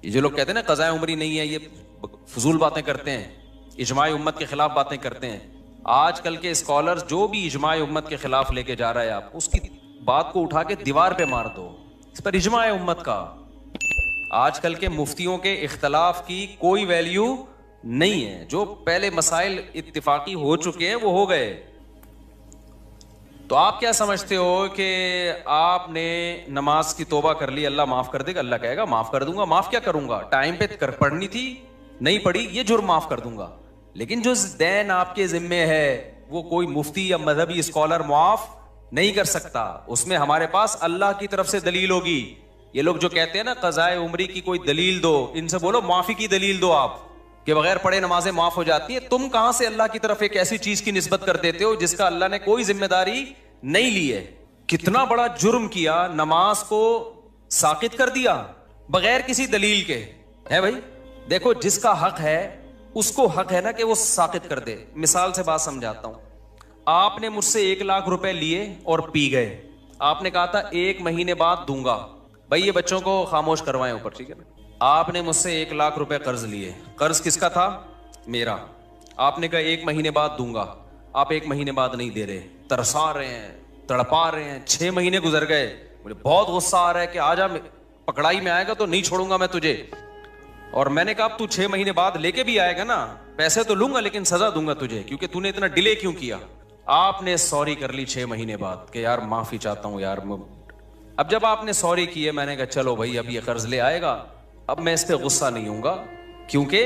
ये जो लोग कहते हैं ना क़ज़ाए उमरी नहीं है, ये फजूल बातें करते हैं, इजमाए उम्मत के खिलाफ बातें करते हैं। आजकल के स्कॉलर्स जो भी इजमाए उम्मत के खिलाफ लेके जा रहा है, आप उसकी बात को उठा के दीवार पे मार दो। इस पर इजमाए उम्मत का, आजकल के मुफ्तियों के इख्तलाफ की कोई वैल्यू नहीं है। जो पहले मसाइल इत्तिफाकी हो चुके हैं वो हो गए। तो आप क्या समझते हो कि आपने नमाज की तौबा कर ली, अल्लाह माफ कर देगा? अल्लाह कहेगा माफ कर दूंगा। माफ क्या करूंगा? टाइम पे कर पढ़नी थी, नहीं पढ़ी, ये जुर्म माफ कर दूंगा। लेकिन जो दैन आपके जिम्मे है वो कोई मुफ्ती या मजहबी स्कॉलर माफ नहीं कर सकता। उसमें हमारे पास अल्लाह की तरफ से दलील होगी। ये लोग जो कहते हैं ना क़ज़ाए उमरी की कोई दलील दो, इनसे बोलो माफी की दलील दो आप, कि बगैर पढ़े नमाजें माफ हो जाती है। तुम कहां से अल्लाह की तरफ एक ऐसी चीज की निस्बत कर देते हो जिसका अल्लाह ने कोई जिम्मेदारी नहीं ली है? कितना बड़ा जुर्म किया, नमाज को साकित कर दिया बगैर किसी दलील के। है भाई, देखो जिसका हक है उसको हक है ना कि वो साकित कर दे। मिसाल से बात समझाता हूं। आपने मुझसे 1 लाख रुपए लिए और पी गए। आपने कहा था 1 महीने बाद दूंगा। भाई ये बच्चों को खामोश करवाएं ऊपर, ठीक है ना? आपने मुझसे 1 लाख रुपए कर्ज लिए। कर्ज किसका था? मेरा। आपने कहा 1 महीने बाद दूंगा। आप 1 महीने बाद नहीं दे रहे, तरसा रहे हैं, तड़पा रहे हैं। 6 महीने गुजर गए, मुझे बहुत गुस्सा आ रहा है कि आजा, पकड़ाई में आएगा तो नहीं छोड़ूंगा मैं तुझे। और मैंने कहा अब तू 6 महीने बाद लेके भी आएगा ना, पैसे तो लूंगा लेकिन सजा दूंगा तुझे, क्योंकि तूने इतना डिले क्यों किया। आपने सॉरी कर ली 6 महीने बाद कि यार माफी चाहता हूं यार। अब जब आपने सॉरी की है, मैंने कहा चलो भाई अब ये कर्ज ले आएगा, अब मैं इस पे गुस्सा नहीं हूंगा क्योंकि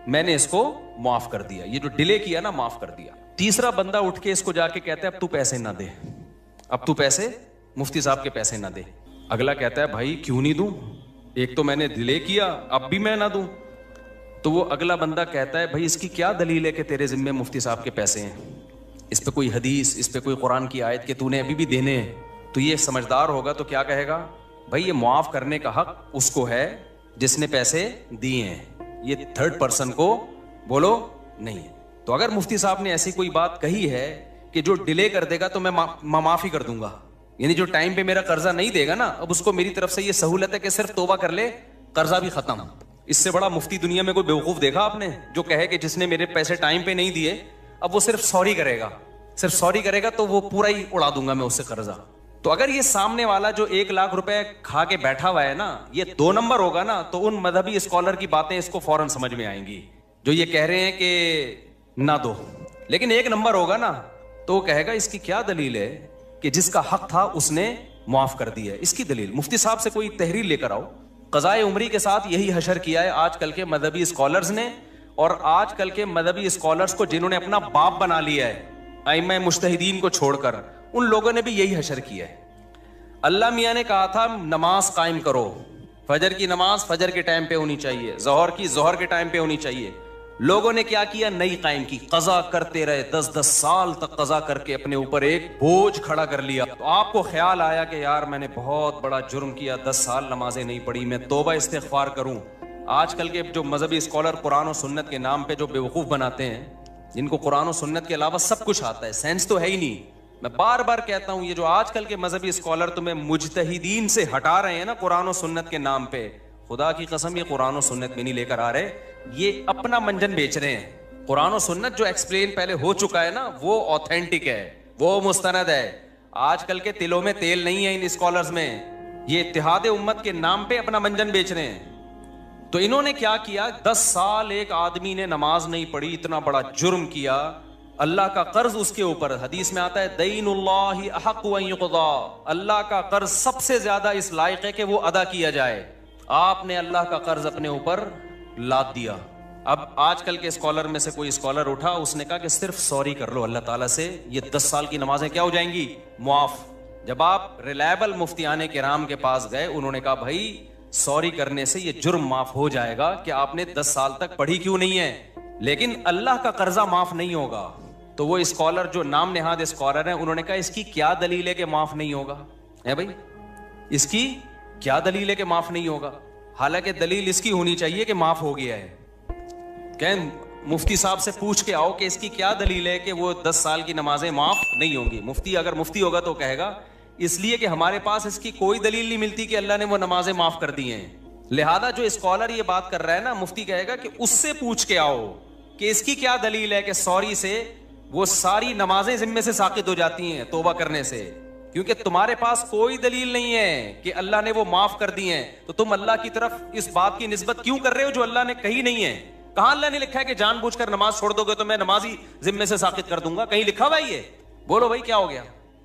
मैंने इसको माफ कर दिया। ये जो डिले किया ना, माफ कर दिया। तीसरा बंदा उठ के इसको जाके कहता है अब तू पैसे ना दे, अब तू पैसे मुफ्ती साहब के पैसे ना दे। अगला कहता है भाई क्यों नहीं दूं, एक तो मैंने डिले किया, अब भी मैं ना दूं। तो वो अगला बंदा कहता है भाई इसकी क्या दलील है कि तेरे जिम्मे मुफ्ती साहब के पैसे हैं? इस पे कोई हदीस, इस पे कोई कुरान की आयत कि तूने अभी भी देने हैं? तो ये समझदार होगा तो क्या कहेगा, भाई ये मुआफ करने का हक उसको है जिसने पैसे दिए हैं, ये थर्ड पर्सन को बोलो नहीं है। तो अगर मुफ्ती साहब ने ऐसी कोई बात कही है कि जो डिले कर देगा तो मैं माफी कर दूंगा, यानी जो टाइम पे मेरा कर्जा नहीं देगा ना, अब उसको मेरी तरफ से ये सहूलत है कि सिर्फ तौबा कर ले, कर्जा भी खत्म। इससे बड़ा मुफ्ती दुनिया में कोई बेवकूफ देखा आपने जो कहे कि जिसने मेरे पैसे टाइम पे नहीं दिए अब वो सिर्फ सॉरी करेगा, सिर्फ सॉरी करेगा तो वो पूरा ही उड़ा दूंगा मैं उससे कर्जा। तो अगर ये सामने वाला जो 1 लाख रुपए खा के बैठा हुआ है ना, ये 2 नंबर होगा ना, तो उन मजहबी स्कॉलर की बातें इसको फौरन समझ में आएंगी जो ये कह रहे हैं कि ना दो। लेकिन 1 नंबर होगा ना तो वो कहेगा इसकी क्या दलील है कि जिसका हक था उसने माफ कर दिया। इसकी दलील मुफ्ती साहब से कोई तहरीर लेकर आओ। क़ज़ाए उमरी के साथ यही हशर किया है आजकल के मजहबी स्कॉलर्स ने, और आजकल के मजहबी स्कॉलर्स को जिन्होंने अपना बाप बना लिया है, आइम्मा मुज्तहिदीन को छोड़कर, उन लोगों ने भी यही हशर किया है। अल्लाह मियाँ ने कहा था नमाज कायम करो, फजर की नमाज फजर के टाइम पे होनी चाहिए, ज़ोहर की ज़ोहर के टाइम पे होनी चाहिए। लोगों ने क्या किया, नहीं कायम की, कज़ा करते रहे, 10-10 साल तक कज़ा करके अपने ऊपर एक बोझ खड़ा कर लिया। तो आपको ख्याल आया कि यार मैंने बहुत बड़ा जुर्म किया, 10 साल नमाजें नहीं पढ़ी, मैं तौबा इस्तिग़फ़ार करूं। आजकल के जो मजहबी स्कॉलर कुरान और सुन्नत के नाम पे जो बेवकूफ़ बनाते हैं, जिनको कुरान और सुन्नत के अलावा सब कुछ आता है, सेंस तो है ही नहीं। मैं बार बार कहता हूं ये जो आजकल के मजहबी स्कॉलर तुम्हें मुज्तहिदीन से हटा रहे हैं ना कुरान और सुन्नत के नाम पे, खुदा की कसम ये कुरान और सुन्नत में नहीं लेकर आ रहे, ये अपना मंजन बेच रहे हैं। कुरान और सुन्नत जो एक्सप्लेन पहले हो चुका है ना, वो ऑथेंटिक है, वो मुस्तनद है। आजकल के तिलों में तेल नहीं है इन स्कॉलर्स में, ये इत्तिहाद उम्मत के नाम पे अपना मंजन बेच रहे हैं। तो इन्होंने क्या किया, 10 साल एक आदमी ने नमाज नहीं पढ़ी, इतना बड़ा जुर्म किया, अल्लाह का कर्ज उसके ऊपर। हदीस में आता है दैनुल्लाहि अहक्कु अन युक़दा, अल्लाह का कर्ज सबसे ज्यादा इस लायक है कि वो अदा किया जाए। आपने अल्लाह का कर्ज अपने ऊपर लाद दिया। अब आजकल के स्कॉलर में से कोई स्कॉलर उठा, उसने कहा कि सिर्फ सॉरी कर लो अल्लाह ताला से, ये 10 साल की नमाजें क्या हो जाएंगी, मुआफ। जब आप रिलायबल मुफ्तियाने किराम के पास गए, उन्होंने कहा भाई सॉरी करने से ये जुर्म माफ हो जाएगा कि आपने 10 साल तक पढ़ी क्यों नहीं है, लेकिन अल्लाह का कर्जा माफ नहीं होगा। तो वो स्कॉलर जो नाम नेहाद स्कॉलर है, उन्होंने कहा इसकी क्या दलील है कि माफ नहीं होगा? है भाई, इसकी क्या दलील है कि माफ नहीं होगा? हालांकि दलील इसकी होनी चाहिए कि माफ हो गया है। कहें मुफ्ती साहब से पूछ के आओ कि इसकी क्या दलील है कि वो 10 साल की नमाजें माफ नहीं होंगी। मुफ्ती अगर मुफ्ती होगा तो कहेगा इसलिए कि हमारे पास इसकी कोई दलील नहीं मिलती कि अल्लाह ने वो नमाजें माफ कर दी हैं। लिहाजा जो स्कॉलर ये बात कर रहा है ना, मुफ्ती कहेगा कि उससे पूछ के आओ कि इसकी क्या दलील है कि सॉरी से वो सारी नमाजें जिम्मे से साकित हो जाती हैं तौबा करने से। क्योंकि तुम्हारे पास कोई दलील नहीं है कि अल्लाह ने वो माफ कर दी हैं, तो तुम अल्लाह की तरफ इस बात की निस्बत क्यों कर रहे हो जो अल्लाह ने कही नहीं है। कहां अल्लाह ने लिखा है कि जानबूझकर नमाज छोड़ दोगे तो मैं नमाज ही जिम्मे से साकित कर दूंगा? कहीं लिखा हुआ ये? बोलो भाई क्या हो गया?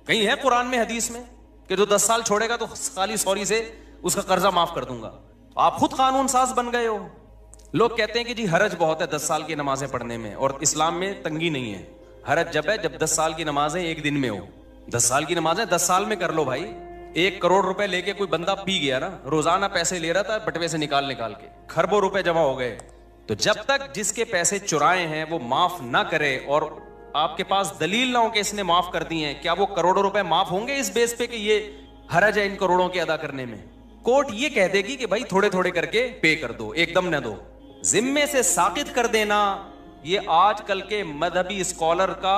कहीं है कुरान में, हदीस में कि जो 10 साल छोड़ेगा तो खाली सॉरी से उसका कर्जा माफ कर दूंगा? आप खुद कानून साज बन गए हो। लोग कहते हैं कि जी हरज बहुत है 10 साल की नमाजें पढ़ने में, और इस्लाम में तंगी नहीं है। हरज जब है जब 10 साल की नमाजें एक दिन में हो। 10 साल की नमाजें 10 साल में कर लो भाई। 1 करोड़ रुपए लेके कोई बंदा पी गया ना, रोजाना पैसे ले रहा था बटवे से निकाल निकाल के, खरबों रुपए जमा हो गए। तो जब तक जिसके पैसे चुराए हैं वो माफ ना करे और आपके पास दलील ना हो कि इसने माफ कर दी हैं, क्या वो करोड़ों रुपए माफ होंगे इस बेस पे कि ये हरज है इन करोड़ों के अदा करने में? कोर्ट ये कह देगी कि भाई थोड़े थोड़े करके पे कर दो, एकदम न दो। जिम्मे से साकित कर देना ये आजकल के मजहबी स्कॉलर का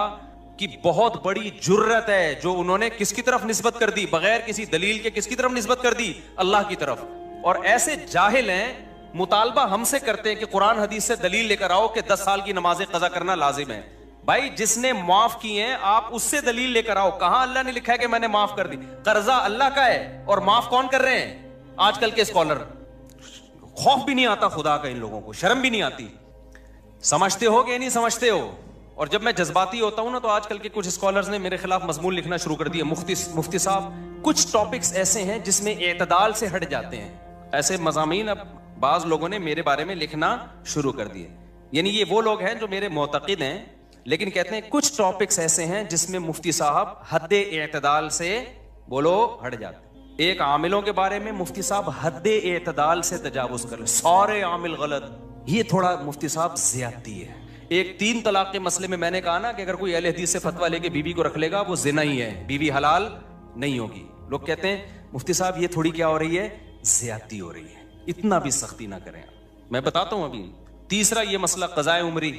की बहुत बड़ी जुर्रत है, जो उन्होंने किसकी तरफ निस्बत कर दी? बगैर किसी दलील के किसकी तरफ निस्बत कर दी? अल्लाह की तरफ। और ऐसे जाहिल हैं, मुतालबा हमसे करते हैं कि कुरान हदीस से दलील लेकर आओ कि 10 साल की नमाजें कज़ा करना लाजिम है। भाई जिसने माफ किए हैं आप उससे दलील लेकर आओ। कहां अल्लाह ने लिखा है कि मैंने माफ कर दी? कर्जा अल्लाह का है और माफ कौन कर रहे हैं? आजकल के स्कॉलर। खौफ भी नहीं आता खुदा का इन लोगों को, शर्म भी नहीं आती। समझते हो कि नहीं समझते हो? और जब मैं जज्बाती होता हूं ना तो आजकल के कुछ स्कॉलर्स ने मेरे खिलाफ मजमून लिखना शुरू कर दिया। मुफ्ती साहब कुछ टॉपिक्स ऐसे हैं जिसमें एतदाल से हट जाते हैं। ऐसे मज़ामीन अब बाज लोगों ने मेरे बारे में लिखना शुरू कर दिए। यानी ये वो लोग हैं जो मेरे मोतक़िद हैं, लेकिन कहते हैं कुछ टॉपिक्स ऐसे हैं जिसमें मुफ्ती साहब हद एतदाल से बोलो हट जाते। एक आमिलों के बारे में मुफ्ती साहब हद एतदाल से तजावुज कर ले, सारे आमिल गलत। ये थोड़ा मुफ्ती साहब ज्यादती है। एक 3 तलाक के मसले में मैंने कहा ना कि अगर कोई अहले हदीस से फतवा लेके बीवी को रख लेगा वो जिना ही है, बीवी हलाल नहीं होगी। लोग कहते हैं मुफ्ती साहब ये थोड़ी क्या हो रही है? ज्यादती हो रही है, इतना भी सख्ती ना करें। मैं बताता हूं अभी। तीसरा ये मसला क़ज़ाए उम्री।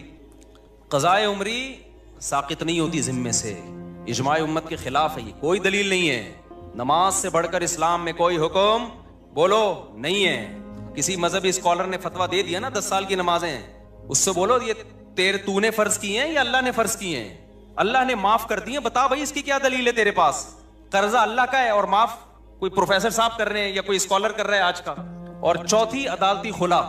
क़ज़ाए उम्री साकित नहीं होती जिम्मे से, इजमाए उम्मत के खिलाफ है। ये कोई दलील नहीं है। नमाज से बढ़कर इस्लाम में कोई हुक्म बोलो नहीं है। किसी मजहबी स्कॉलर ने फतवा दे दिया ना 10 साल की नमाजें, उससे बोलो ये तूने फर्ज की हैं या अल्लाह ने फर्ज की हैं? अल्लाह ने माफ कर दी है, बता भाई इसकी क्या दलील है तेरे पास? कर्जा अल्लाह का है और माफ कोई प्रोफेसर साहब कर रहे हैं या कोई स्कॉलर कर रहा है आज का। और चौथी अदालती खुला।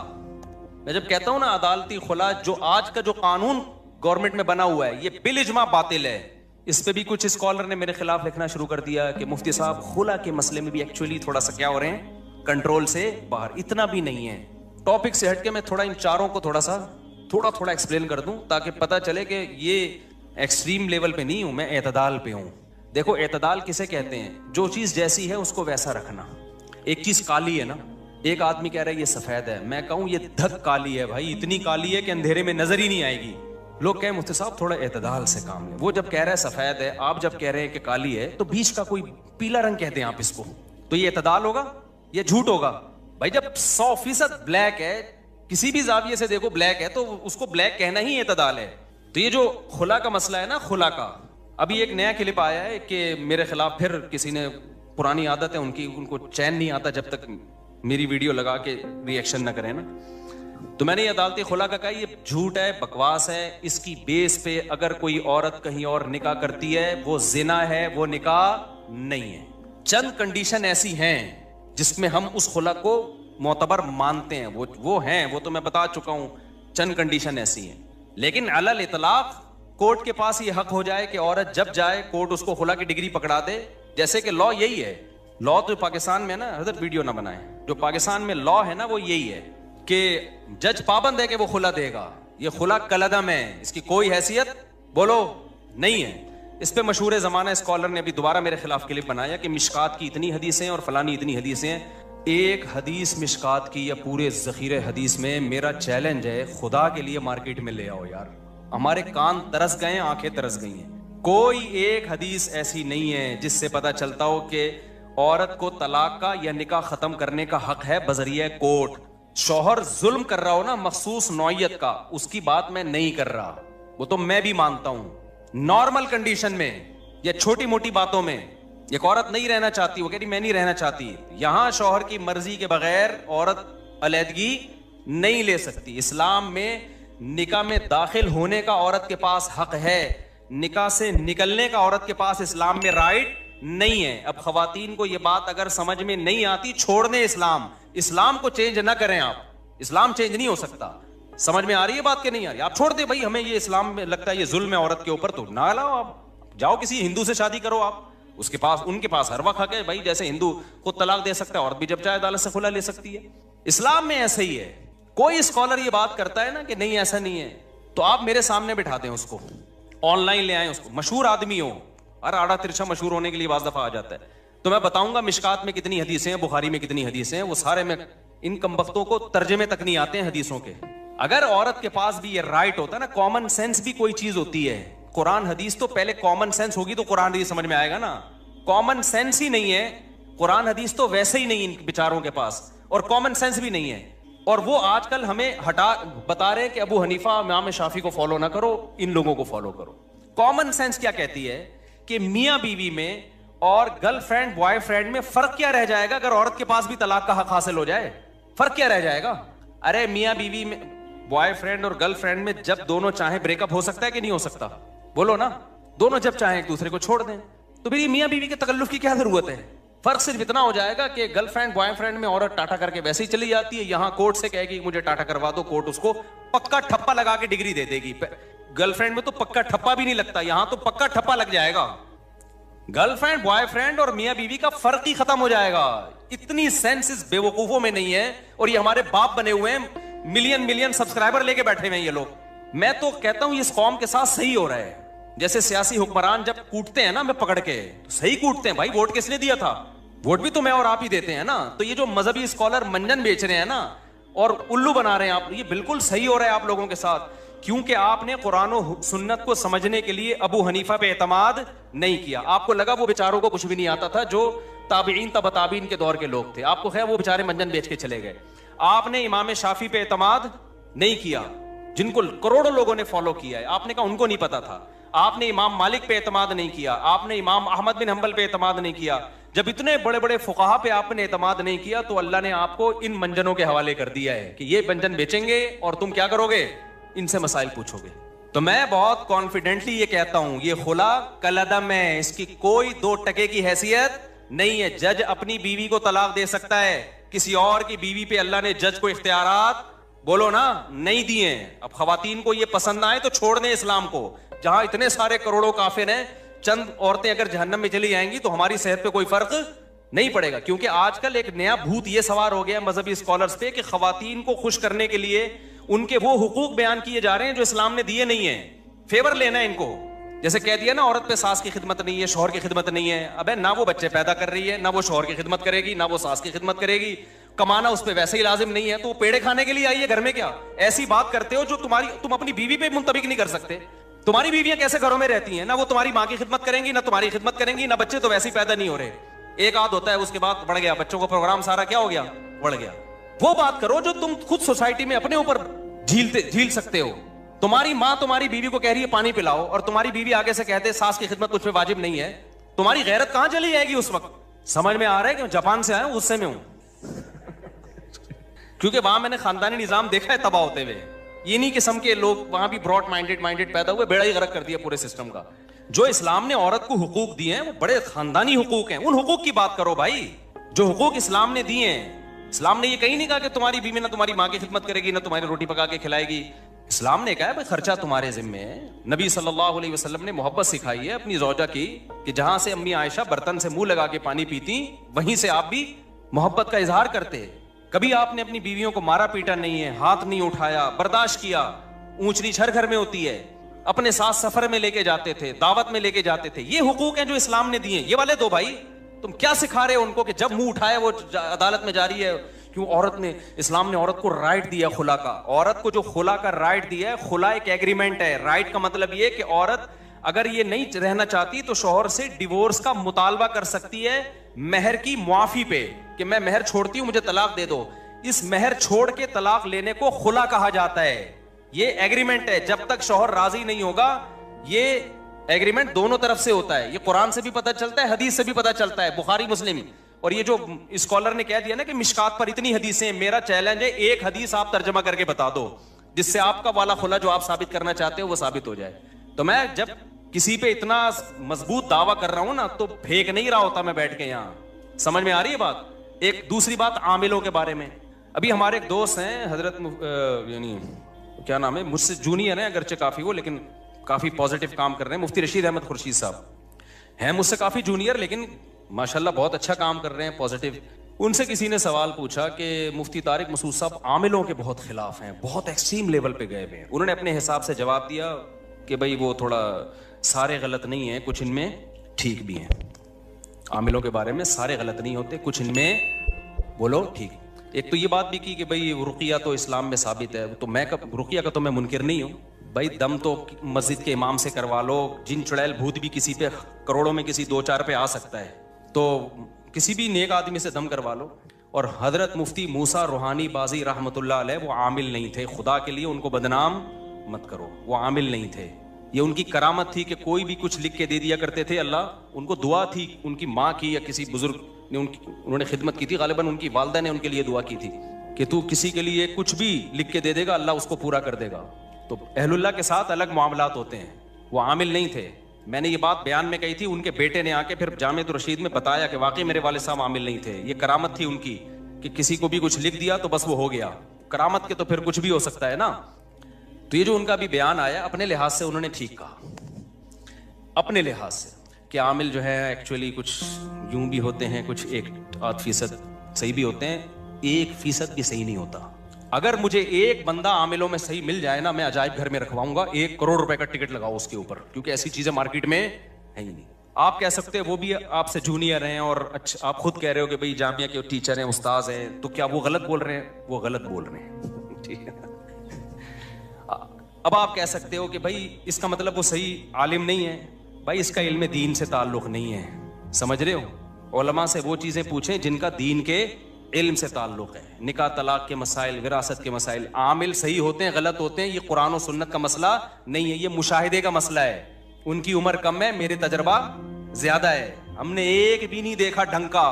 मैं जब कहता हूं ना अदालती खुला, जो आज का जो कानून गवर्नमेंट में बना हुआ है ये बिल इजमा बातिल है। इस पे भी कुछ स्कॉलर ने मेरे खिलाफ लिखना शुरू कर दिया कि मुफ्ती साहब खुला के मसले में भी एक्चुअली थोड़ा सा क्या हो रहे हैं, कंट्रोल से बाहर। इतना भी नहीं है। टॉपिक से हटके मैं थोड़ा इन चारों को थोड़ा एक्सप्लेन कर दूं ताकि पता चले कि ये एक्सट्रीम लेवल पे नहीं हूं, मैं एतदाल पे हूं। देखो एतदाल किसे कहते हैं? जो चीज जैसी है उसको वैसा रखना। एक चीज काली है ना, एक आदमी कह रहा है ये सफेद है, मैं कहूं ये धक काली है भाई, इतनी काली है कि अंधेरे में नजर ही नहीं आएगी। लोग कहें मुफ्ती साहब थोड़ा एतदाल से काम है। वो जब कह रहा है सफेद है, आप जब कह रहे हैं कि काली है, तो बीच का कोई पीला रंग कहते हैं आप इसको, तो ये एतदाल होगा? ये झूठ होगा भाई। जब 100% ब्लैक है, किसी भी जाविये से देखो ब्लैक है, तो उसको ब्लैक कहना ही एतदाल है। तो ये जो खुला का मसला है ना, खुला का अभी एक नया क्लिप आया है कि मेरे खिलाफ फिर किसी ने, पुरानी आदत है उनकी, उनको चैन नहीं आता जब तक मेरी वीडियो लगा के रिएक्शन ना करें ना। तो मैंने ये अदालती खुला का कहा ये झूठ है, बकवास है। इसकी बेस पे अगर कोई औरत कहीं और निकाह करती है वो जिना है, वो निकाह नहीं है। चंद कंडीशन ऐसी हैं जिसमें हम उस खुला को मोतबर मानते हैं, वो हैं, वो तो मैं बता चुका हूं। चंद कंडीशन ऐसी हैं, लेकिन अलल इतलाक कोर्ट के पास ये हक हो जाए कि औरत जब जाए कोर्ट उसको खुला की डिग्री पकड़ा दे। जैसे कि लॉ यही है, लॉ तो पाकिस्तान में ना, हजरत वीडियो ना बनाए, जो पाकिस्तान में लॉ है ना वो यही है कि जज पाबंद है कि वो खुला देगा। ये खुला कलदम है, इसकी कोई हैसियत बोलो नहीं है। इस पे मशहूर ज़माना स्कॉलर ने अभी दोबारा मेरे खिलाफ क्लिप बनाया कि मिशकात की इतनी हदीसें और फलानी इतनी हदीसें हैं। एक हदीस मिशकात की या पूरे ज़ख़ीरे हदीस में, मेरा चैलेंज है खुदा के लिए मार्केट में ले आओ यार। हमारे कान तरस गए, आंखें तरस गई हैं। कोई एक हदीस ऐसी नहीं है जिससे पता चलता हो कि औरत को तलाक का या निकाह खत्म करने का हक है बजरिया कोर्ट। शौहर जुल्म कर रहा हो ना मखसूस नौइयत का, उसकी बात मैं नहीं कर रहा, वो तो मैं भी मानता हूं। नॉर्मल कंडीशन में या छोटी मोटी बातों में एक औरत नहीं रहना चाहती, वो कह रही मैं नहीं रहना चाहती, यहां शौहर की मर्जी के बगैर औरत अलहदगी नहीं ले सकती। इस्लाम में निकाह में दाखिल होने का औरत के पास हक है, निकाह से निकलने का औरत के पास इस्लाम में राइट नहीं है। अब खवातीन को यह बात अगर समझ में नहीं आती, छोड़ दें इस्लाम, इस्लाम को चेंज ना करें आप, इस्लाम चेंज नहीं हो सकता। समझ में आ रही है बात के नहीं आ रही? आप छोड़ दे भाई, हमें ये इस्लाम में लगता है ये जुल्म है औरत के ऊपर, तो ना लाओ, आप जाओ किसी हिंदू से शादी करो, आप उसके पास, उनके पास हर वक्त हक है भाई। जैसे हिंदू को तलाक दे सकता है, औरत भी जब चाहे अदालत से खुला ले सकती है। इस्लाम में ऐसा ही है। कोई स्कॉलर ये बात करता है ना कि नहीं ऐसा नहीं है, तो आप मेरे सामने बिठा दें उसको, ऑनलाइन ले आए उसको, मशहूर आदमी हो, और आड़ा तिरछा मशहूर होने के लिए बाज़ दफा आ जाता है, तो मैं बताऊंगा मिशकात में कितनी हदीसें हैं, बुखारी में कितनी हदीसें हैं, वो सारे में इन कमबख्तों को तर्जमे तक नहीं आते हैं हदीसों के। अगर औरत के पास भी ये राइट होता है ना, कॉमन सेंस भी कोई चीज होती है। कुरान हदीस तो पहले कॉमन सेंस होगी तो कुरान हदीस समझ में आएगा ना। कॉमन सेंस ही नहीं है, कुरान हदीस तो वैसे ही नहीं इन बेचारों के पास, और कॉमन सेंस भी नहीं है। और वो आजकल हमें हटा बता रहे हैं कि अबू हनीफा इमाम शाफी को फॉलो ना करो, इन लोगों को फॉलो करो। कॉमन सेंस क्या कहती है कि मियां बीवी में और गर्लफ्रेंड बॉयफ्रेंड में फर्क क्या रह जाएगा अगर औरत के पास भी तलाक का हक हासिल हो जाए? फर्क क्या रह जाएगा? अरे मियां बीवी में, बॉयफ्रेंड और गर्लफ्रेंड में जब दोनों चाहें ब्रेकअप हो सकता है कि नहीं हो सकता? बोलो ना। दोनों जब चाहें एक दूसरे को छोड़ दें, तो फिर मियां बीवी के तकल्लुफ की क्या जरूरत है? फर्क सिर्फ इतना हो जाएगा कि गर्लफ्रेंड बॉयफ्रेंड में औरत टाटा करके वैसे ही चली जाती है, यहां कोर्ट से कहेगी मुझे टाटा करवा दो, कोर्ट उसको पक्का ठप्पा लगा के डिग्री दे देगी। गर्लफ्रेंड में तो पक्का ठप्पा भी नहीं लगता, यहां तो पक्का ठप्पा लग जाएगा। गर्लफ्रेंड बॉयफ्रेंड और मियां बीवी का फर्क ही खत्म हो जाएगा। इतनी सेंस इस बेवकूफों में नहीं है, और ये हमारे बाप बने हुए हैं, मिलियन मिलियन सब्सक्राइबर लेके बैठे हुए हैं ये लोग। मैं तो कहता हूं इस कौम के साथ सही हो रहा है। जैसे सियासी हुक्मरान जब कूटते हैं ना मैं पकड़ के, तो सही कूटते हैं भाई। वोट किसने दिया था? वोट भी तो मैं और आप ही देते हैं ना। तो ये जो मजहबी स्कॉलर मंजन बेच रहे हैं ना और उल्लू बना रहे हैं आप, ये बिल्कुल सही हो रहा है आप लोगों के साथ, क्योंकि आपने कुरान और सुन्नत को समझने के लिए अबू हनीफा पे एतमाद नहीं किया। आपको लगा वो बेचारों को कुछ भी नहीं आता था, जो ताबीन तबताबीन के दौर के लोग थे, आपको खैर वो बेचारे मंजन बेच के चले गए। आपने इमाम शाफी पे एतमाद नहीं किया, जिनको करोड़ों लोगों ने फॉलो किया है, आपने कहा उनको नहीं पता था। आपने इमाम मालिक पे एतमाद नहीं किया, आपने इमाम अहमद बिन हंबल पे एतमाद नहीं किया। जब इतने बड़े बड़े फुकाहा पे आपने एतमाद नहीं किया, तो अल्लाह ने आपको इन मंजनों के हवाले कर दिया है कि ये मंजन बेचेंगे और तुम क्या करोगे? इनसे मसाइल पूछोगे। तो मैं बहुत कॉन्फिडेंटली ये कहता हूं, ये खुला कलदम है, इसकी कोई 2 टके की हैसियत नहीं है। जज अपनी बीवी को तलाक दे सकता है, किसी और की बीवी पे अल्लाह ने जज को इख्तियारात, बोलो ना, नहीं दिए। अब खवातीन को ये पसंद ना आए तो छोड़ दें इस्लाम को। जहां इतने सारे करोड़ों काफिर हैं, चंद औरतें अगर जहन्नम में चली जाएंगी तो हमारी सेहत पे कोई फर्क नहीं पड़ेगा। क्योंकि आजकल एक नया भूत ये सवार हो गया मजहबी स्कॉलर्स पे कि खवातीन को खुश करने के लिए उनके वो हुकूक बयान किए जा रहे हैं जो इस्लाम ने दिए नहीं है। फेवर लेना है इनको। जैसे कह दिया ना औरत पे सास की खिदमत नहीं है, शौहर की खिदमत नहीं है। अबे ना वो बच्चे पैदा कर रही है, ना वो शौहर की खिदमत करेगी, ना वो सास की खिदमत करेगी, कमाना उस पे वैसे ही लाजिम नहीं है, तो वो पेड़े खाने के लिए आई है घर में क्या? ऐसी बात करते हो जो तुम अपनी बीवी पे मुंतबिक नहीं कर सकते। तुम्हारी बीवियां कैसे घरों में रहती हैं? ना वो तुम्हारी माँ की खिदमत करेंगी, ना तुम्हारी खिदमत करेंगी, ना बच्चे तो वैसे ही पैदा नहीं हो रहे। एक आध होता है, उसके बाद बढ़ गया, बच्चों का प्रोग्राम सारा क्या हो गया? बढ़ गया। वो बात करो जो तुम खुद सोसाइटी में अपने ऊपर झील सकते हो। तुम्हारी माँ तुम्हारी बीवी को कह रही है पानी पिलाओ, और तुम्हारी बीवी आगे से कहते सास की खिदमत तुझ पे वाजिब नहीं है, तुम्हारी गैरत कहां चली जाएगी उस वक्त? समझ में आ रहा है कि जापान से आया हूं, गुस्से में हूं क्योंकि वहां मैंने खानदानी निजाम देखा है तबाह होते हुए। ये नहीं किस्म के लोग वहां भी ब्रॉड माइंडेड पैदा हुए, बेड़ा ही गरक कर दिया पूरे सिस्टम का। जो इस्लाम ने औरत को हुकूक दिए हैं वो बड़े खानदानी हुकूक हैं। उन हुकूक की बात करो भाई, जो हुकूक इस्लाम ने दिए हैं। इस्लाम ने ये कहीं नहीं कहा कि तुम्हारी बीवी ना तुम्हारी माँ की खिदमत करेगी, ना तुम्हारी रोटी पका के खिलाएगी। इस्लाम ने कहा है भाई खर्चा तुम्हारे जिम्मे है। नबी सल्लल्लाहु अलैहि वसल्लम ने मोहब्बत सिखाई है अपनी ज़ौजा की, कि जहां से अम्मी आयशा बर्तन से मुंह लगा के पानी पीती, वहीं से आप भी मोहब्बत का इजहार करते। कभी आपने अपनी बीवियों को मारा पीटा नहीं है, हाथ नहीं उठाया, बर्दाश्त किया। ऊंच नीच हर घर में होती है। अपने साथ सफर में लेके जाते थे, दावत में लेके जाते थे। ये हुकूक हैं जो इस्लाम ने दिए। ये वाले दो भाई, तुम क्या सिखा रहे हो उनको कि जब मुंह उठाए वो अदालत में जा रही है? क्यों? औरत ने, इस्लाम ने औरत को राइट दिया खुला का। औरत को जो खुला का राइट दिया है, खुला एक एग्रीमेंट है। राइट का मतलब ये कि औरत अगर ये नहीं रहना चाहती तो शौहर से डिवोर्स का मुतालबा कर सकती है महर की मुआफी पे, कि मैं महर छोड़ती हूं, मुझे तलाक दे दो। इस महर छोड़ के तलाक लेने को खुला कहा जाता है। ये एग्रीमेंट है। जब तक शौहर राजी नहीं होगा, ये एग्रीमेंट दोनों तरफ से होता है। ये कुरान से भी पता चलता है, हदीस से भी पता चलता है, बुखारी मुस्लिम। और ये जो स्कॉलर ने कह दिया ना कि मिशकात पर इतनी हदीसें, मेरा चैलेंज है एक हदीस आप तर्जमा करके बता दो जिससे आपका वाला खुला जो आप साबित करना चाहते हो वो साबित हो जाए। तो मैं जब किसी पे इतना मजबूत दावा कर रहा हूं ना तो फेंक नहीं रहा होता मैं बैठ के यहां। समझ में आ रही है बात। एक दूसरी बात आमिलों के बारे में, अभी हमारे एक दोस्त हैं हजरत यानी क्या नाम है, मुझसे जूनियर हैं अगरचे काफी वो, लेकिन काफी पॉजिटिव काम कर रहे हैं, मुफ्ती रशीद अहमद खुर्शीद साहब हैं मुझसे काफी जूनियर लेकिन माशाल्लाह बहुत अच्छा काम कर रहे हैं, पॉजिटिव। उनसे किसी ने सवाल पूछा कि मुफ्ती तारिक मसूद साहब आमिलों के बहुत खिलाफ हैं, बहुत एक्सट्रीम लेवल पे गए हुए हैं। उन्होंने अपने हिसाब से जवाब दिया कि भाई वो थोड़ा सारे गलत नहीं है, कुछ इनमें ठीक भी हैं। आमिलों के बारे में सारे गलत नहीं होते, कुछ इनमें बोलो ठीक। एक तो ये बात भी की कि भाई रुकिया तो इस्लाम में साबित है, तो मैं रुकिया का तो मैं मुनकिर नहीं हूँ भाई। दम तो मस्जिद के इमाम से करवा लो, जिन चुड़ैल भूत भी किसी पे करोड़ों में किसी 2-4 पे आ सकता है, तो किसी भी नेक आदमी से दम करवा लो। और हजरत मुफ्ती मूसा रूहानी बाजी रहमतुल्लाह अलैह वो आमिल नहीं थे, खुदा के लिए उनको बदनाम मत करो, वो आमिल नहीं थे। ये उनकी करामत थी कि कोई भी कुछ लिख के दे दिया करते थे, अल्लाह उनको दुआ थी, उनकी माँ की या किसी बुजुर्ग ने उन्होंने खिदमत की थी, गालिबन उनकी वालदा ने उनके लिए दुआ की थी कि तू किसी के लिए कुछ भी लिख के दे देगा अल्लाह उसको पूरा कर देगा। तो अहलुल्लाह के साथ अलग मामलात होते हैं, वो आमिल नहीं थे। मैंने ये बात बयान में कही थी, उनके बेटे ने आके फिर जामिअत रशीद में बताया कि वाकई मेरे वालिद साहब आमिल नहीं थे। ये करामत थी उनकी कि किसी को भी कुछ लिख दिया तो बस वो हो गया। करामत के तो फिर कुछ भी हो सकता है ना। तो ये जो उनका भी बयान आया अपने लिहाज से उन्होंने ठीक कहा, अपने लिहाज से कि आमिल जो है एक्चुअली कुछ यूं भी होते हैं, कुछ 1-8% सही भी होते हैं, 1% भी सही नहीं होता। अगर मुझे एक बंदा आमिलों में सही मिल जाए ना, मैं अजायब घर में रखवाऊंगा, 1 करोड़ रुपए का टिकट लगाओ उसके ऊपर, क्योंकि ऐसी चीजें मार्केट में है ही नहीं। आप कह सकते हैं वो भी आपसे जूनियर हैं और अच्छा आप खुद कह रहे हो कि भाई जामिया के टीचर हैं, उस्ताद हैं, तो क्या वो गलत बोल रहे हैं? वो गलत बोल रहे हैं, ठीक है। अब आप कह सकते हो कि भाई इसका मतलब वो सही आलिम नहीं है। भाई इसका इल्म दीन से ताल्लुक नहीं है, समझ रहे हो। उलमा से वो चीजें पूछें जिनका दीन के इल्म से ताल्लुक है, निकाह तलाक के मसाइल, विरासत के मसाइल। आमिल सही होते हैं गलत होते हैं, ये कुरान और सुन्नत का मसला नहीं है, ये मुशाहिदे का मसला है। उनकी उम्र कम है, मेरे तजर्बा ज्यादा है, हमने एक भी नहीं देखा ढंग का,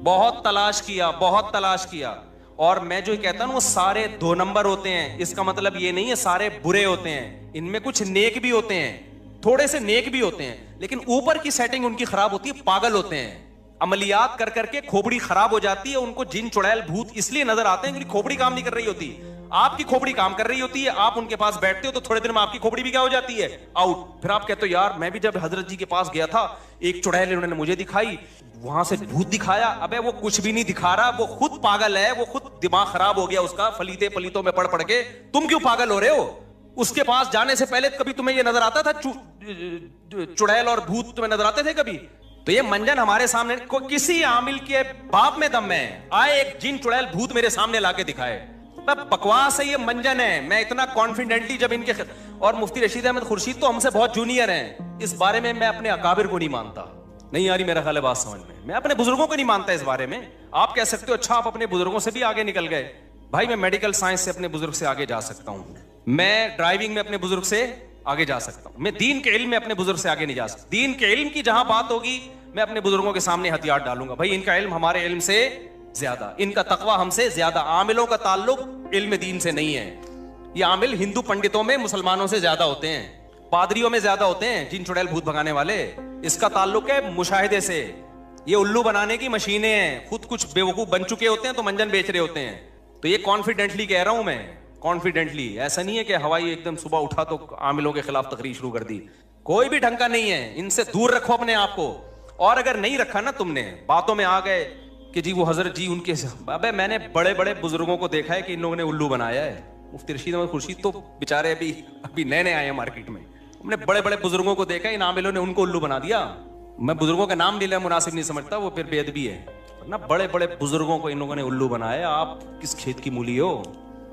बहुत तलाश किया, बहुत तलाश किया। और मैं जो कहता हूं वो सारे 2 नंबर होते हैं, इसका मतलब ये नहीं है सारे बुरे होते हैं, इनमें कुछ नेक भी होते हैं, थोड़े से नेक भी होते हैं, लेकिन ऊपर की सेटिंग उनकी खराब होती है, पागल होते हैं, अमलियात कर करके खोपड़ी खराब हो जाती है। उनको जिन चुड़ैल भूत इसलिए नजर आते हैं क्योंकि खोपड़ी काम नहीं कर रही होती। आपकी खोपड़ी काम कर रही होती है, आप उनके पास बैठते हो तो थोड़े दिन में आपकी खोपड़ी भी क्या हो जाती है, आउट। फिर आप कहते हो यार मैं भी जब हजरत जी के पास गया था, एक चुड़ैल उन्होंने मुझे दिखाई, वहां से भूत दिखाया। अबे वो कुछ भी नहीं दिखा रहा, वो खुद पागल है, वो खुद दिमाग खराब हो गया उसका, फलीते फलीतों में पढ़ पढ़ के। तुम क्यों पागल हो रहे हो? उसके पास जाने से पहले कभी तुम्हें ये नजर आता था चुड़ैल और भूत तुम्हें नजर आते थे कभी? तो ये मंजन हमारे सामने किसी आमिल के बाप में दम है, आए एक जिन चुड़ैल भूत मेरे सामने लाके दिखाए, बकवास है, ये मंजन है। मैं इतना कॉन्फिडेंटली जब इनके और मुफ्ती रशीद अहमद खुर्शीद तो हमसे बहुत जूनियर हैं, इस बारे में मैं अपने अकाबिर को नहीं मानता। नहीं आ रही मेरा ख्याल है बात समझ में, मैं अपने बुजुर्गों को नहीं मानता इस बारे में। आप कह सकते हो अच्छा आप अपने बुजुर्गों से भी आगे निकल गए। भाई मैं मेडिकल साइंस से अपने बुजुर्ग से आगे जा सकता हूं, मैं ड्राइविंग में अपने बुजुर्ग से आगे जा सकता हूं, मैं दीन के इल्म में अपने बुजुर्ग से आगे नहीं जा सकता। दीन के इल्म की जहां बात होगी मैं अपने बुजुर्गों के सामने हथियार डालूंगा। भाई इनका इल्म हमारे इल्म से ज्यादा, इनका तकवा हमसे ज्यादा। आमिलों का ताल्लुक इल्म दीन से नहीं है। ये आमिल हिंदू पंडितों में मुसलमानों से ज्यादा होते हैं, पादरियों में ज्यादा होते हैं, जिन चुड़ैल भूत भगाने वाले। इसका ताल्लुक है मुशाहिदे से। ये उल्लू बनाने की मशीनें हैं, खुद कुछ बेवकूफ बन चुके होते हैं तो मंजन बेच रहे होते हैं। तो ये कॉन्फिडेंटली कह रहा हूं मैं, कॉन्फिडेंटली। ऐसा नहीं है कि हवाई एकदम सुबह उठा तो आमिलों के खिलाफ तकरीर शुरू कर दी। कोई भी ढंग का नहीं है, इनसे दूर रखो अपने आप को। और अगर नहीं रखा ना तुमने, बातों में आ गए कि जी वो हजरत जी उनके, अबे मैंने बड़े बड़े बुजुर्गों को देखा है कि इन लोगों ने उल्लू बनाया है। मुफ्ती रशीद अहमद खुर्शीद तो बेचारे अभी नए नए आए हैं मार्केट में। हमने बड़े बड़े बुजुर्गों को देखा है, इन आमिलों ने उनको उल्लू बना दिया। मैं बुजुर्गों का नाम लेना मुनासिब नहीं समझता, वो फिर बेअदबी है ना। बड़े बड़े बुजुर्गों को इन लोगों ने उल्लू बनाया। आप किस खेत की मूली हो?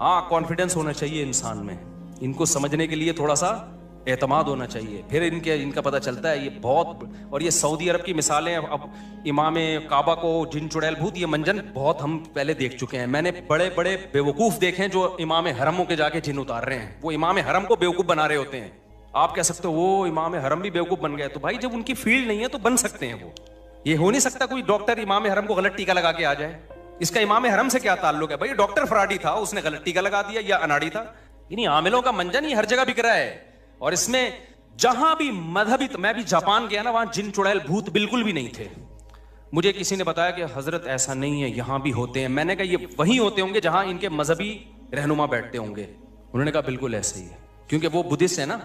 हाँ, कॉन्फिडेंस होना चाहिए इंसान में, इनको समझने के लिए थोड़ा सा एतमाद होना चाहिए, फिर इनका पता चलता है। ये बहुत, और ये सऊदी अरब की मिसालें, अब इमाम काबा को जिन चुड़ैल भूत, ये मंजन बहुत हम पहले देख चुके हैं। मैंने बड़े बड़े बेवकूफ देखे हैं जो इमाम हरमों के जाके जिन उतार रहे हैं, वो इमाम हरम को बेवकूफ बना रहे होते हैं। आप कह सकते हो वो इमाम हरम भी बेवकूफ बन गए, तो भाई जब उनकी फील्ड नहीं है तो बन सकते हैं वो। ये हो नहीं सकता कोई डॉक्टर इमाम हरम को गलत टीका लगा के आ जाए। इसका इमाम हरम से क्या ताल्लुक है भाई? डॉक्टर फ्रॉडी था, उसने गलत टीका लगा दिया, या अनाड़ी था। यानी आमिलों का मंजन ही हर जगह बिक रहा है। और इसमें जहां भी मजहबी, मैं भी जापान गया ना, वहां जिन चुड़ैल भूत बिल्कुल भी नहीं थे। मुझे किसी ने बताया कि हजरत ऐसा नहीं है, यहां भी होते हैं। मैंने कहा ये वही होते होंगे जहां इनके मजहबी रहनुमा बैठते होंगे। उन्होंने कहा बिल्कुल ऐसे ही है, क्योंकि वो बुद्धिस्ट है ना।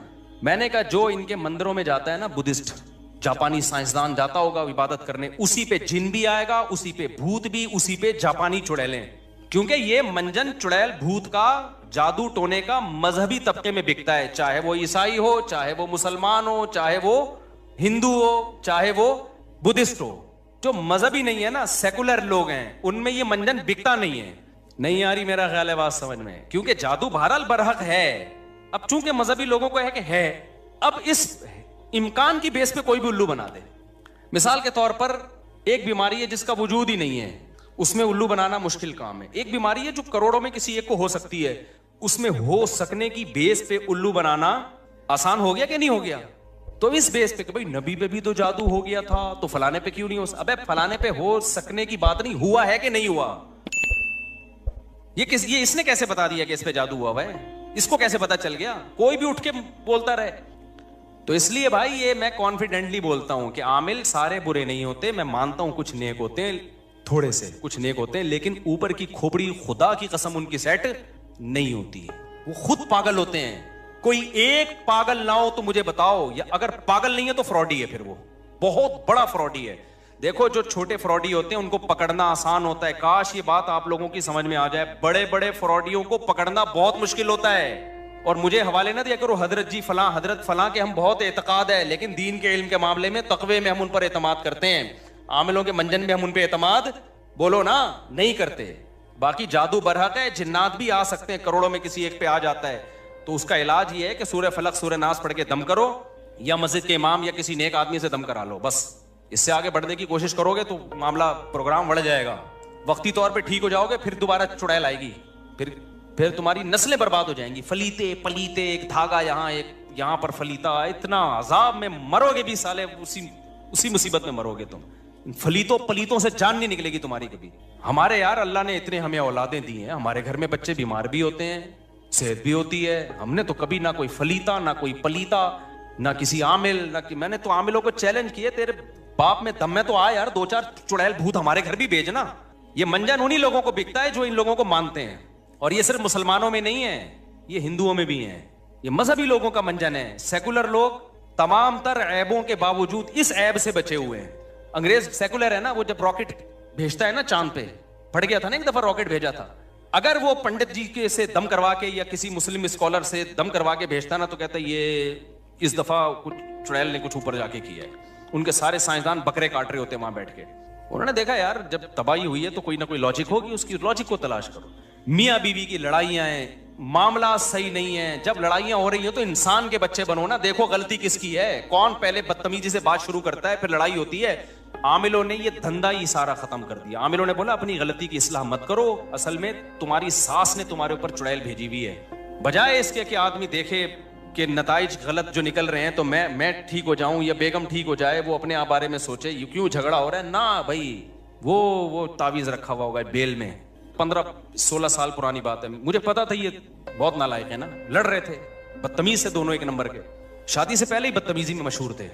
मैंने कहा जो इनके मंदिरों में जाता है ना बुद्धिस्ट, जापानी साइंसदान जाता होगा इबादत करने, उसी पे जिन भी आएगा, उसी पे भूत भी, उसी पे जापानी चुड़ैलें। क्योंकि ये मंजन चुड़ैल भूत का, जादू टोने का मजहबी तबके में बिकता है। चाहे वो ईसाई हो, चाहे वो मुसलमान हो, चाहे वो हिंदू हो, चाहे वो बुद्धिस्ट हो। जो मजहबी नहीं है ना, सेकुलर लोग हैं, उनमें ये मंजन बिकता नहीं है। नहीं आ रही मेरा ख्याल है बात समझ में? क्योंकि जादू बहरहाल बरहक है। अब चूंकि मजहबी लोगों को है कि है, अब इस इम्कान की बेस पे कोई भी उल्लू बना दे। मिसाल के तौर पर एक बीमारी है जिसका वजूद ही नहीं है, उसमें उल्लू बनाना मुश्किल काम है। एक बीमारी है जो करोड़ों में किसी एक को हो सकती है, उसमें हो सकने की बेस पे उल्लू बनाना आसान हो गया कि नहीं हो गया? तो इस बेस पे कि भाई नबी पे भी तो जादू हो गया था, तो फलाने पे क्यों नहीं हो? अबे फलाने पे हो सकने की बात नहीं, हुआ है कि नहीं हुआ? ये इसने कैसे बता दिया कि इस पे जादू हुआ है? इसको कैसे पता चल गया? कोई भी उठ के बोलता रहे। तो इसलिए भाई ये मैं कॉन्फिडेंटली बोलता हूं कि आमिल सारे बुरे नहीं होते। मैं मानता हूं कुछ नेक होते हैं, थोड़े से कुछ नेक होते हैं, लेकिन ऊपर की खोपड़ी खुदा की कसम उनकी सेट नहीं होती। वो खुद पागल होते हैं। कोई एक पागल ना हो तो मुझे बताओ, या अगर पागल नहीं है तो फ्रॉडी है, फिर वो बहुत बड़ा फ्रॉडी है। देखो जो छोटे फ्रॉडी होते हैं उनको पकड़ना आसान होता है। काश ये बात आप लोगों की समझ में आ जाए, बड़े बड़े फ्रॉडियों को पकड़ना बहुत मुश्किल होता है। और मुझे हवाले ना दिया करो हजरत जी फलां, हजरत फलां के हम बहुत एतकाद है, लेकिन दीन के इल्म के मामले में, तकवे में हम उन पर एतमाद करते हैं। आमिलों के मंजन में हम उन पर एतमाद बोलो ना नहीं करते। बाकी जादू बरहक है, जिन्नात भी आ सकते हैं, करोड़ों में किसी एक पे आ जाता है। तो उसका इलाज ये है कि सूरह फलक सूरह नास पढ़ के दम करो, या मस्जिद के इमाम या किसी नेक आदमी से दम करा लो। बस इससे आगे बढ़ने की कोशिश करोगे तो मामला प्रोग्राम बढ़ जाएगा। वक्ती तौर पे ठीक हो जाओगे, फिर दोबारा चुड़ैल आएगी, फिर तुम्हारी नस्लें बर्बाद हो जाएंगी। फलीते पलीते, एक धागा यहाँ एक यहाँ पर फलीता, इतना अजाब में मरोगे भी साले, उसी मुसीबत में मरोगे तुम। फलीतों पलीतों से जान नहीं निकलेगी तुम्हारी कभी। हमारे यार अल्लाह ने इतने हमें औलादें दी हैं, हमारे घर में बच्चे बीमार भी होते हैं, सेहत भी होती है। हमने तो कभी ना कोई फलीता, ना कोई पलीता, ना किसी आमिल, ना कि मैंने तो आमिलों को चैलेंज किए, तेरे बाप में दम में तो आ यार, 2-4 चुड़ैल भूत हमारे घर भी भेजना। ये मंजन उन्हीं लोगों को बिकता है जो इन लोगों को मानते हैं। और ये सिर्फ मुसलमानों में नहीं है, ये हिंदुओं में भी है। ये मजहबी लोगों का मंजन है। सेकुलर लोग तमाम तर ऐबों के बावजूद इस ऐब से बचे हुए हैं। अंग्रेज सेकुलर है ना, वो जब रॉकेट भेजता है ना चांद पे, फट गया था ना एक दफा रॉकेट भेजा था, अगर वो पंडित जी के से दम करवा के या किसी मुस्लिम स्कॉलर से दम करवा के भेजता ना, तो कहता ये इस दफा कुछ चुड़ैल ने कुछ ऊपर जाके किया है। उनके सारे साइंसदान बकरे काट रहे होते वहां बैठ के। उन्होंने देखा यार जब तबाही हुई है तो कोई ना कोई लॉजिक होगी, उसकी लॉजिक को तलाश करो। मियाँ बीवी की लड़ाइयां हैं, मामला सही नहीं है। जब लड़ाइयां हो रही हैं तो इंसान के बच्चे बनो ना, देखो गलती किसकी है, कौन पहले बदतमीजी से बात शुरू करता है, फिर लड़ाई होती है। आमिलों ने ये धंधा ही सारा खत्म कर दिया। आमिलों ने बोला अपनी गलती की इस्लाह मत करो, असल में तुम्हारी सास ने तुम्हारे ऊपर चुड़ैल भेजी हुई है। बजाय इसके कि आदमी देखे कि नताइज गलत जो निकल रहे हैं तो मैं ठीक हो जाऊं या बेगम ठीक हो जाए, वो अपने आप बारे में सोचे ये क्यों झगड़ा हो रहा है ना भाई। वो तावीज रखा हुआ होगा बेल में, 15-16 साल पुरानी बात है। मुझे पता था ये बहुत नालायक है ना, लड़ रहे थे बदतमीज से, दोनों एक नंबर के। शादी से पहले ही बदतमीजी में मशहूर थे,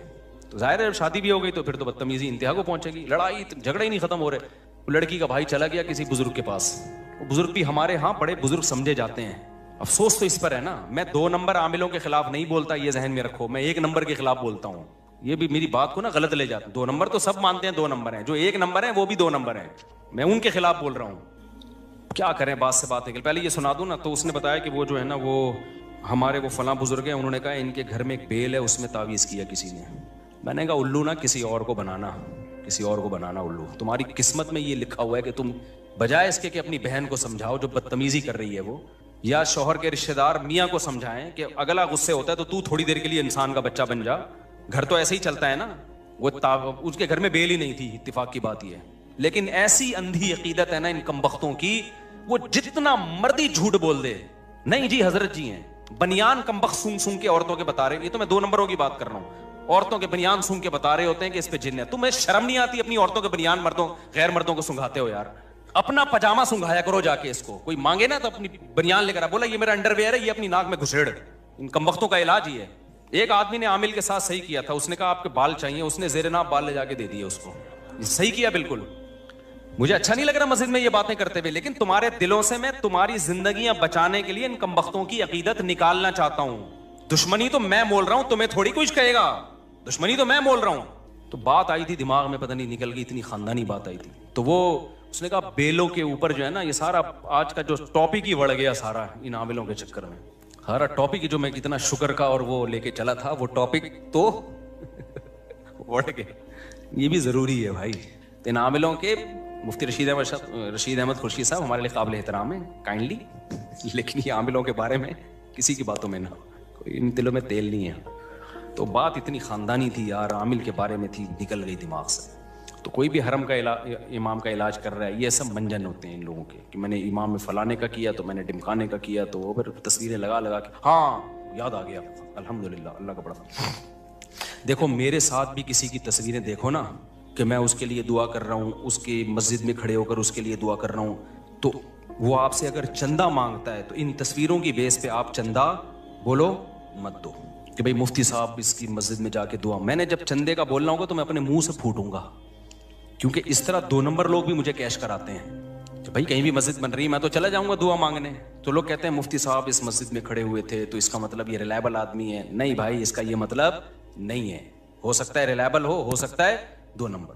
तो जाहिर है शादी भी हो गई तो फिर तो बदतमीजी इंतहा को पहुंचेगी। लड़ाई झगड़े ही नहीं खत्म हो रहे। लड़की का भाई चला गया किसी बुजुर्ग के पास, वो बुजुर्ग भी हमारे यहाँ बड़े बुजुर्ग समझे जाते हैं। अफसोस तो इस पर है ना, मैं 2 नंबर आमिलों के खिलाफ नहीं बोलता, ये जहन में रखो, मैं 1 नंबर के खिलाफ बोलता हूँ। ये भी मेरी बात को ना गलत ले जाते। 2 नंबर तो सब मानते हैं 2 नंबर हैं, जो 1 नंबर है वो भी 2 नंबर है, मैं उनके खिलाफ बोल रहा हूँ। क्या करें, बात से बात निकल। पहले ये सुना दूं ना, तो उसने बताया कि वो जो है ना, वो हमारे वो फलां बुजुर्ग हैं, उन्होंने कहा इनके घर में एक बेल है, उसमें तावीज़ किया किसी ने। मैंने कहा उल्लू ना किसी और को बनाना, किसी और को बनाना उल्लू। तुम्हारी किस्मत में ये लिखा हुआ है कि तुम बजाय इसके कि अपनी बहन को समझाओ जो बदतमीजी कर रही है वो, या शौहर के रिश्तेदार मियाँ को समझाएं कि अगला गुस्से होता है तो तू थोड़ी देर के लिए इंसान का बच्चा बन जा, घर तो ऐसे ही चलता है ना। वो उसके घर में बेल ही नहीं थी, इत्तेफाक की बात ये। लेकिन ऐसी अंधी अकीदत है ना इन कमबख्तों की, वो जितना मर्दी झूठ बोल दे, नहीं जी हजरत जी हैं, बनियान कमबख्त सूंघ सूंघ के औरतों के बता रहे हैं। ये तो मैं 2 नंबरों की बात कर रहा हूँ। औरतों के बनियान सूंघ के बता रहे होते हैं कि इस पे जिन्न है। तुम्हें शर्म नहीं आती अपनी औरतों के बनियान मर्दों गैर मर्दों को सुंघाते हो यार? अपना पजामा सुंघाया करो जाके। इसको कोई मांगे ना तो अपनी बनियान लेकर आ, बोला ये मेरा अंडरवेयर है, ये अपनी नाक में घुसेड़। इन कमबख्तों का इलाज ही है। एक आदमी ने आमिल के साथ सही किया था, उसने कहा आपके बाल चाहिए, उसने जेरे नाप बाल ले जाके दे दिए उसको। सही किया बिल्कुल। मुझे अच्छा नहीं लग रहा मस्जिद में ये बातें करते हुए, लेकिन तुम्हारे दिलों से मैं तुम्हारी जिंदगियां बचाने के लिए इन कमबख्तों की अकीदत निकालना चाहता हूं। दुश्मनी तो मैं मोल रहा हूं, तुम्हें थोड़ी कुछ कहेगा। दुश्मनी तो मैं मोल रहा हूं। तो बात आई थी दिमाग में, पता नहीं निकल गई, इतनी खानदानी बात आई थी। तो वो उसने कहा बेलों के ऊपर जो है ना, ये सारा आज का जो टॉपिक ही बढ़ गया सारा इन आमिलों के चक्कर में। सारा टॉपिक ही जो मैं कितना शुक्र का और वो लेके चला था, वो टॉपिक तो बढ़ गया। ये भी जरूरी है भाई। इन आमिलों के मुफ्ती रशीद अहमद खुर्शीद साहब हमारे लिए काबिल एहतराम है, काइंडली, लेकिन ये आमिलों के बारे में किसी की बातों में ना, कोई इन दिलों में तेल नहीं है। तो बात इतनी खानदानी थी यार, आमिल के बारे में थी, निकल गई दिमाग से। तो कोई भी हरम का इमाम का इलाज कर रहा है, ये सब मंजन होते हैं इन लोगों के कि मैंने इमाम में फलाने का किया तो मैंने ढिमकाने का किया, तो वो फिर तस्वीरें लगा लगा के हाँ याद आ गया, अल्हम्दुलिल्लाह, अल्लाह का बड़ा। देखो मेरे साथ भी किसी की तस्वीरें देखो ना कि मैं उसके लिए दुआ कर रहा हूँ, उसकी मस्जिद में खड़े होकर उसके लिए दुआ कर रहा हूँ, तो वो आपसे अगर चंदा मांगता है तो इन तस्वीरों की बेस पे आप चंदा बोलो मत दो कि भाई मुफ्ती साहब इसकी मस्जिद में जाके दुआ। मैंने जब चंदे का बोलना होगा तो मैं अपने मुंह से फूटूंगा, क्योंकि इस तरह 2 नंबर लोग भी मुझे कैश कराते हैं कि भाई कहीं भी मस्जिद बन रही है मैं तो चला जाऊंगा दुआ मांगने। तो लोग कहते हैं मुफ्ती साहब इस मस्जिद में खड़े हुए थे तो इसका मतलब ये रिलायबल आदमी है। नहीं भाई, इसका ये मतलब नहीं है। हो सकता है रिलायबल हो सकता है 2 नंबर।